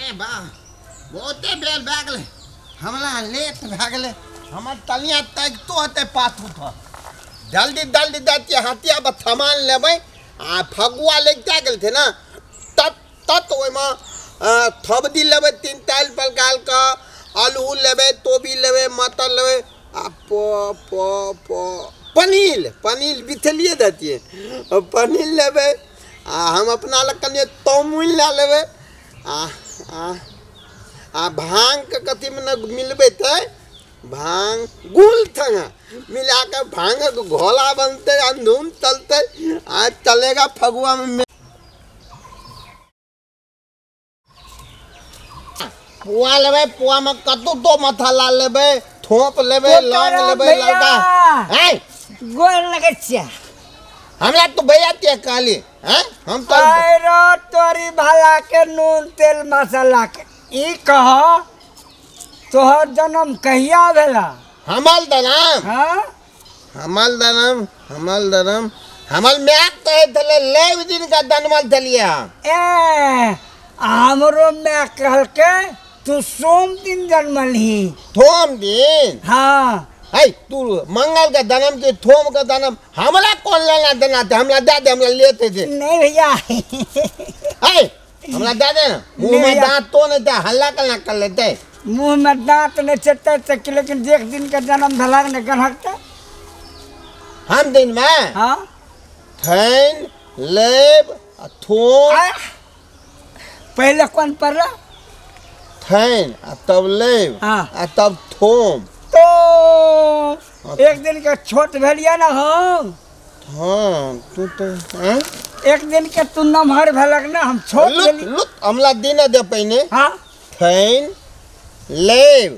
अरे वाह बहुते बेर भए गेलै हमरा लेट भए गेलै हमर तलिया तक तो होते पाथू था जल्दी जल्दी दैतियै हथिया पर सामान लेबै आ फगुआ लगिते गेल थे ना तत ओहिमे थबदी लेबै 3-4 प्रकार का आलू लेबै तोबी लेबै मटर लेबै आ पनीर बिथलिए देतियै पनीर लेबै आ हम अपना लग कनिए तमुल लए लेबै आ भांग के कथी में न मिलबे थे भांग गुल थंगा मिला के भांग के घोला बनते धूम चलते आज चलेगा फगुआ में पुआ लेबै पुआ में कतू तो मसाला लेबै थोप लेबै लौंग लेबै लड़का है गोर लगे छिया हमरा तो भैया ते काली हैं हम तो आयरो तोरी भाला के नून तेल मसाला के ई कह तोहर जन्म कहिया भेला हमल दनम हां हमल दनम हमल मैक कहे थले लेव दिन का दनमल थलिया ए हमरो में कहल के तू सोम दिन जन्मलही थोम दिन हां है तू मंगल का दनम के थोम का दनम हमरा कौन लेना देना थे हमरा दे दे हमरा लेते थे नहीं भैया है हमरा दे दे मुंह में दांत तो नहीं था हल्ला कर लेते मुंह में दांत नहीं चलते तक लेकिन एक दिन का जन्म धलाक ने गनहकता हम दिन में हां थैन लेब थोम पहले कौन पढ़ला थैन तब लेब हाँ। तब थोम तो एक दिन के छोट भेलिया ना हम हाँ तू तो हैं एक दिन के तू नमहर भेलक ना हम छोट भेली लुत हमला दिन दे पहिने हाँ थैन लेब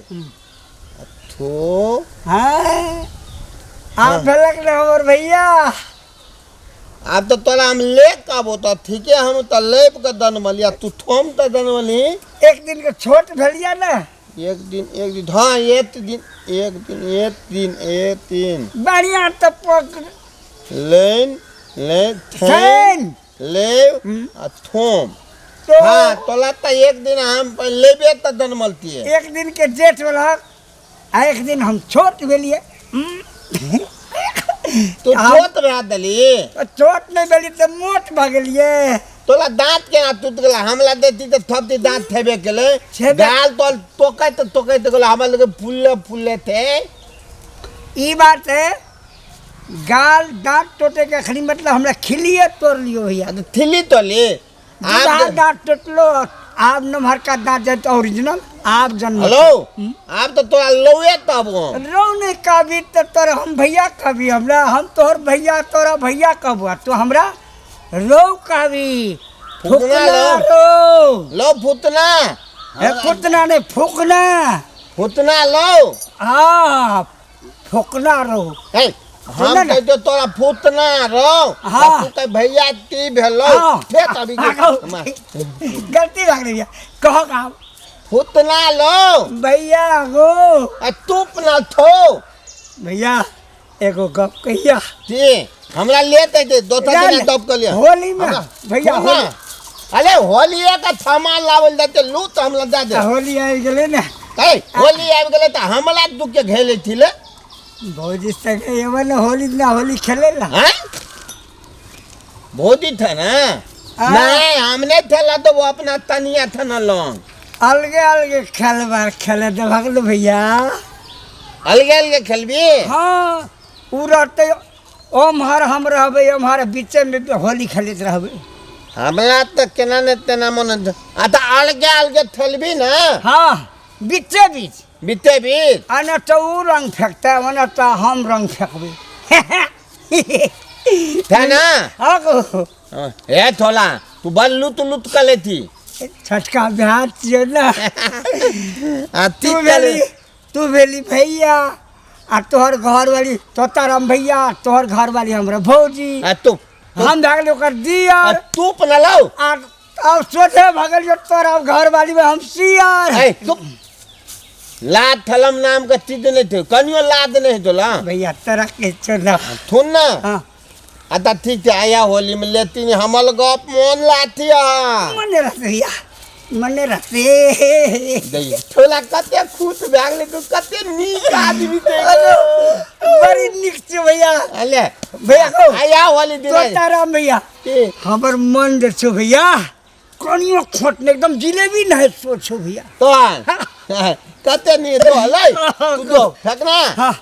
थो हाँ आप भेलक ना हमर भैया अब तो तोरा हम ले काबो तो ठीक है हम तो लेब का दनमलिया तू थोम तो दनमली एक दिन के छोट भेलिया ना एक दिन हाँ एक दिन बढ़िया तो पक लेन ले थैन लेब थोम तो हाँ तोला तो एक दिन हम लेबे तो दनमलती है एक दिन के जेठ भेलक आ एक दिन हम छोट भेलिए तू छोट रहा दली छोट नहीं भेली तो मोट भ गेलिए तोला दांत के ना टूट गला हमला देती तो थपती दांत थेबे केले गाल तो तोकै गला हमरा लगे फुल्ले थे ई बात है गाल दांत टूटे के खड़ी मतलब हमरा खिलिए तोड़ लियो भैया तो थिली तो ले आप दांत टूटलो आप नमहर का दांत जत ओरिजिनल आप जन्म हेलो आप तो तोरा लौए तब रो नहीं कभी तो तोरा हम भैया कभी हमरा हम तोहर भैया तोरा भैया कब तो हमरा रो कभी फुकना लो फुतना फुतना नहीं फुतना लो हाँ फुकना रो हम कह तो तोरा फुतना रो हाँ तू कह भैया ती भेलो फेत अभी गलती लग रही है कहो का फुतना लो भैया गो तूप ना थो भैया एगो गप कहिया जी हमरा लेते थे दो दिन तब कर लिया होली में भैया होली अरे होली का सामान लावल देते लू तो हमरा दे दे होली आई गेले ना होली आबि गेले त हमरा दुख के घेले थिले भौजी से ये वाला होली खेले ना हैं भौजी था ना नहीं हमने थला तो वो अपना तनिया था ना लोग अलगे खेले दे भगलो भैया अलगे खेलबी हाँ उड़ते ओमहर हम रहबे ओमहर बीचे में होली खेलत रहबे हमरा त केना ने तेना मन आ त अलगे खेलबी ना हाँ बीचे बीच अने तो उ रंग फेंकता वने तो हम रंग फेंकबे था ना हाँ ए थोला तू बल लुत कर लेती छटका बिहार छियो ना तू भेली भैया आ तोहर घर वाली तोताराम भैया तोहर घर वाली हमरा भौजी तू हम भागल ओकर दिया तू न लो अब सोचे भगल जो तोरा घर वाली में हम सियार लाद थलम नाम का चीज नहीं थे कनियो लाद नहीं तोला भैया तेरा के चोला थुन ना आता ठीक है आया होली में लेती हमल गप मोन लाती मन रस भैया मने रहते दैया छोला कते खुश भए गेलै तू कते नीक आदमी ते बड़ी निक छे भैया अले भैया को आया वाली दिन तोताराम भैया हमर मन जे छो भैया कनियो खोटने एकदम जिलेबी नहीं सोचो भैया तो कते नी दो लै तू दो फेकना हां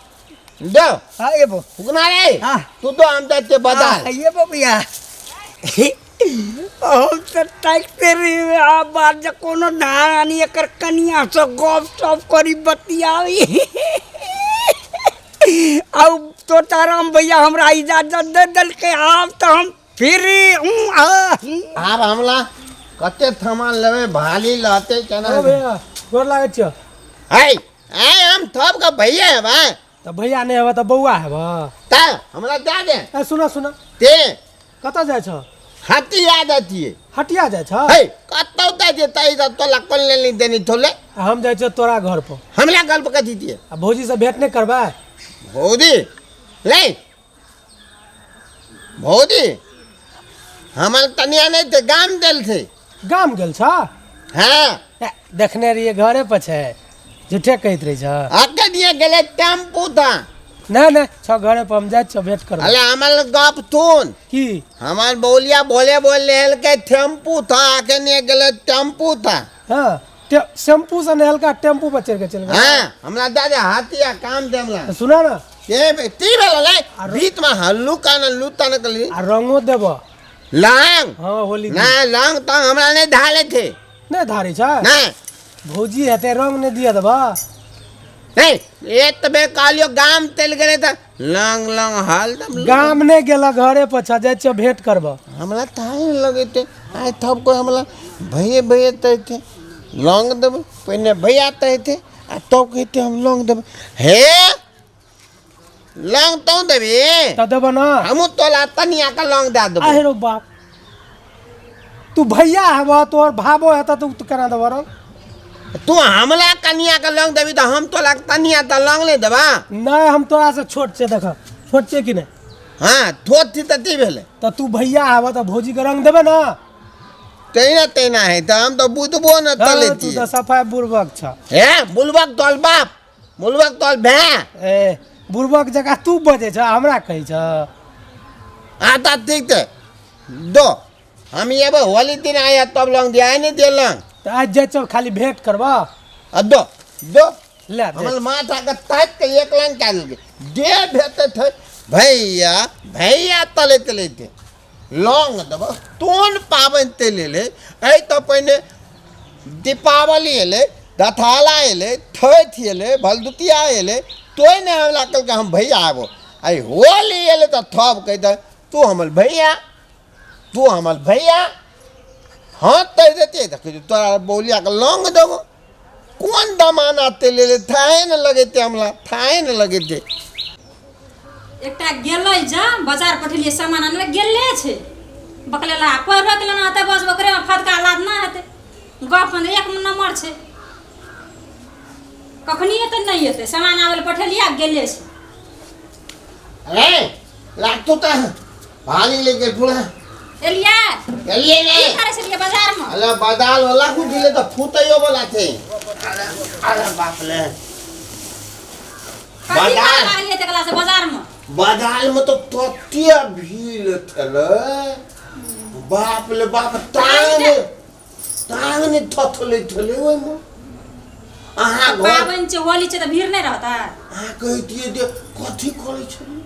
दो हां ये बो फुकना रे हां तू तो हम ते बता ये बो भैया हम तो टाइकते रे आ बार जे कोनो नानी एकर कनिया से गप सप करी बतियावी आउ तोताराम भैया हमरा इजाजत दे दल के आब तो हम फिर आब हमला कते सामान लेबे भाली लहते केना भैया गोर लागै छ है हम थप का भैया है बा त भैया नै हेबा त बौआ हेबा ता हमरा दे दे ए सुन सुन ते कत जाय छ हाथी याद आती है हटिया जाय छ है कतौ ता जे तई त तोला कोन ले देनी थोले हम जाय छ तोरा घर पर हमरा गल्प कथी दिए आ भौजी से भेंट नै करबा भौजी ले भौजी हमर तनिया नहीं थे गाम देल थे गाम गेल छ हाँ ए, देखने रहिए घरे पर छै झूठे कहत रही छ आके दिए गेले टेम्पू था नै नै छ घरे पर हम जाय छ भेंट करबा अले हमर गप थून की हमार बोलिया बोले लेल के टेम्पू था आके नहीं गेले टेम्पू था हां शैम्पू से नै हल्का टेम्पू पर चढ़ के चल गया हाँ हमरा दादा हाथिया काम देमला सुना ना ये ती भेल ले बीच में हल्लू कान लूता नकली आ रंगो देब लांग हां होली ना लांग तो हमरा नहीं ढाले थे नै धारी छ ना भौजी हेते रंग नै दिया देबा नहीं ये तबे कालियो गाम तेल गले था लांग लांग हाल दम गाम नै गेला घरे पर छ जाय छ भेंट करबा हमरा ताई लगे थे आय थप को हमरा भैये भैये तय थे लौंग दब पहले भैया तय थे आ तो कहते हम लौंग दब हे लौंग तो देबे त देबा ना हम तोला तनिया का लौंग दे दब आहिरो बाप तू भैया हवा तोर भाबो हेता तू करा देबा रो तू हमला कनिया का लौंग देबी तो हम तोला तनिया त लौंग ले देबा नै हम तोरा से छोट छे देख छोट छे कि नै हां थोत थी तती भेले त तू भैया हवा त भौजी के रंग देबे ना तेना तेना है त हम तो बुझबो न तू तलेती त सफाई बुर्बक छ हे बुलबक तोल बाप बुलबक तोल भे ए बुर्बक जगह तू बजे छ हमरा कहि छ आता ठीक थे दो हम ये होली दिन आया तब लौंग दिया नहीं दिया लौंग त आज जाय छ खाली भेंट करबा दो दो ले दे हमल माथा का ताक के एक लंग का दे भेते थे भैया भैया तले तले थे लौंग दब तोन पावन तेले ले ऐ तो पहले दीपावली एले दथाला एले थैथ एले भलदुतिया एले तोय ने हमला कल के हम भैया आबो आई होली एले तो थप कह दे तू हमल भैया हाँ तय देते देख तोरा बोलिया के लौंग देबो कौन दमाना तेले ले थाए न लगे थे हमला थाए न लगे थे एकटा गेलै जा बाजार पठेलिए सामान आनले गेले छै बकलेला कोइ रोक लेना त बस ओकरे में फटका लाद ना हेतै गप में एक नंबर छै कखनी एतै नहीं एतै सामान आवेले पठेलिया गेले छै अरे लागतो त भाली लेके पुला एलिया एलिए ने की करे छलिए बाजार में अला बादाल वाला को दिले तो फूटयो वाला थे अरे बाप ले कथी बाजार आलिए तकला से बाजार में बादाल में तो तोतिया भील थले बाप ले बाप टांग ने थथले थले ओय में आहा घर पाबन छै होली छै त भीड़ नहीं रहता आ कहतिए दे कथी करे छली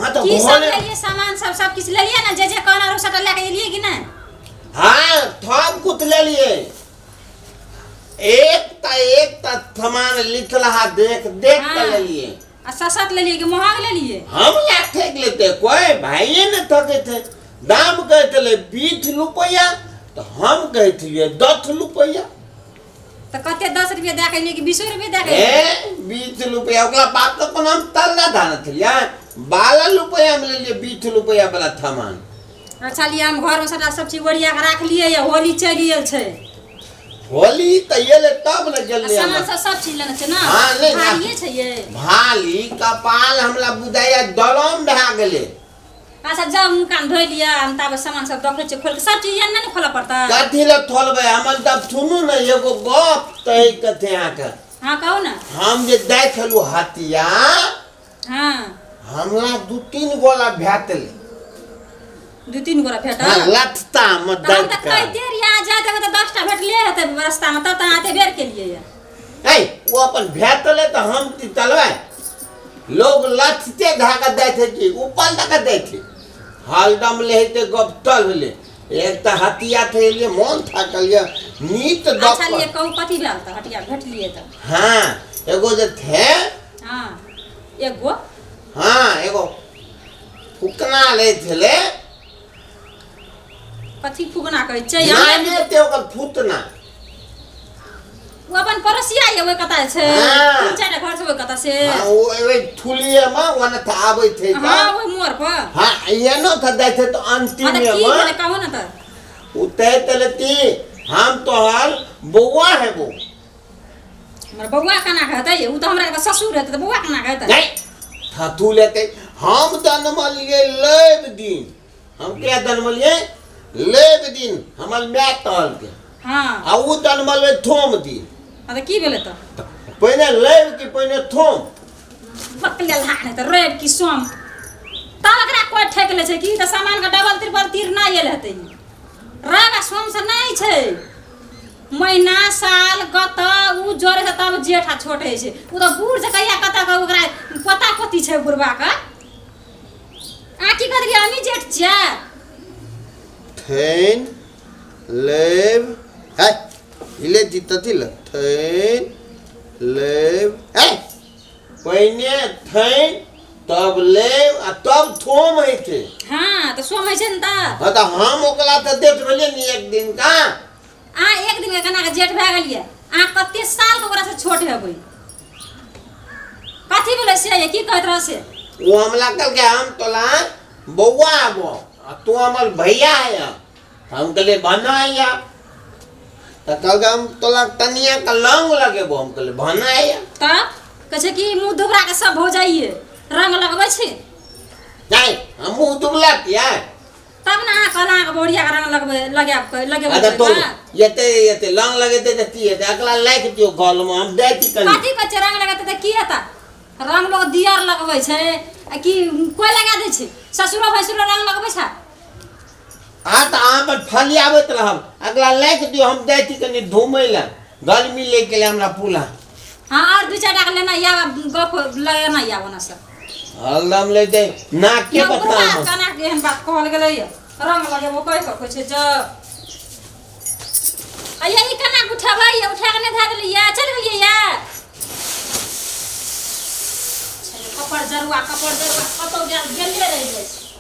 आ तो की सब घरे लेलिए सामान सब किछ लेलिए ना जे कहना रो सटा लेके एलिए कि नहीं हाँ थम कुछ ले लिए एक ता सामान लिखला हा देख के ले लिए आ ससत लेलिए कि महंग लेलिए हम या ठेक लेते कोई भाई ने ठगे थे दाम कहते ले 20 रुपया तो हम कहते लिए 10 रुपया तो कते 10 रुपया दे के लिए कि 20 रुपया दे के ए 20 रुपया ओकला बाप तो कोन हम तल्ला दाना थलिया 12 रुपया में ले लिए 20 रुपया वाला सामान अच्छा लिए हम घर में सारा सब चीज ओरिया के राख लिए या होली चली गेल छै होली त ये ले तब न गेल ले सामान सब चीज लेना छै ना हाँ, ले ना। भाइये छै ये भाली कपाल हमला बुझाया दलम भा गेले अच्छा जाओ मुँह कान धोइ लिया हम तब सामान सब देखै छियै खोल के सब चीज एन्ने नहीं खोला पड़ता कथी ले थोलबे हमर तब सुनू न एगो गप तै कथे आके हाँ कहू ना हम जे देखलू हतिया हाँ हमरा 2-3 गोला भेटले 2-3 गोरा भेटा हाँ लटता मत हम दैत तो कई देर यहाँ जाते तो 10टा भेटले हेतै रास्ता में तब तो आते बेर के लिए ए वो अपन भेटले तो हम ती चलबे लोग लटते धागा दैथे कि ऊपर तक दैथे हलदम लेते गप तलले एक त हतिया थे लिए मन थाकल ये नीत दप अच्छा लिए कहू कथी भेल त हटिया भेट लिए त हां एगो जे थे हां एगो हां एगो फुकना ले थले कथी फुकना कहै छै नामे ते ओकर फुटना वो अपन पड़ोसिया ये वो कता छै हाँ। 3-4 घर से वो कता से हां ओ एवे थुलिए में ओने त आबै थे त हां वो मोर पर हां ये न त दैथे तो अंतिम मतलब में की बोले कहू ना त उते तलती हम तोहर बौआ है वो हमर बौआ कना कहतै उ त हमरा के ससुर हेतै त बौआ कना कहतै नहीं थातू लेते हम दनमलिए लेब दिन हम क्या दनमलिए लेब दिन हमर मै तल के हां आ उ दनमलवे थोम दिन आ त की भेलै त पहले लेब कि पहले थोम बकले लाने त रेब की सोम तब एकरा कोइ ठेक ले छै कि त सामान के डबल ट्रिपल तीर ना एल हेतै रेब सोम से नहीं छै महीना साल गत उ जोरे से तब जेठा छोट है छै उ त बूढ़ से कहिया कता के ओकरा पता कथी छै बुढ़बा के आ की कहत गे हमी जेठ छिया थेन लेब है इले जितती ल थेन लेब है पहले थेन तब लेब आ तब थोम है थे हां त सोम है छै न त हाँ तो हम ओकला तो देख रहे नहीं एक दिन का आ एक दिन के कना के जेठ भए गेलिए आ कते साल के ओकरा से छोट हेबै कथी बोले से ये की कहत रह से वो हमला कल के हम तोला बौआ आबो आ तू हमर भैया है हम कहले बनाया तो कल के हम तोला तनिया का लंग लगेबो हम कहले बनाया तब कहे कि मुंह दुबरा के सब हो जाइए रंग लगबै छी नहीं हम मुंह दुबला किया तब ना कला के बोड़िया के रंग लगबै अच्छा तो ये लंग लगे ते ती है अगला लाइक दियो गल में हम देती कनी कथी कच्चे रंग लगते त की हेता रंग लोग दियर लगबै छै आ कि कोई लगा दै छै ससुरो भैसुरो रंग लगबै छै आ त आम पर फली आवत रहब अगला लाइक दियो हम देती कनी धुमै ला गर्मी लेके ले हमरा पुला हां और 2-4 टाका लेना या गप लगना या बना सब हलदम ले दे ना के बता हम कना के हम बात कहल गेलै रंग लगेबो कह छै ज आ यही कना उठाबै उठा के नै धा देलिए या चल गेलिए या कपड़ जरुआ कतौ गेल गेले रह जाइ छै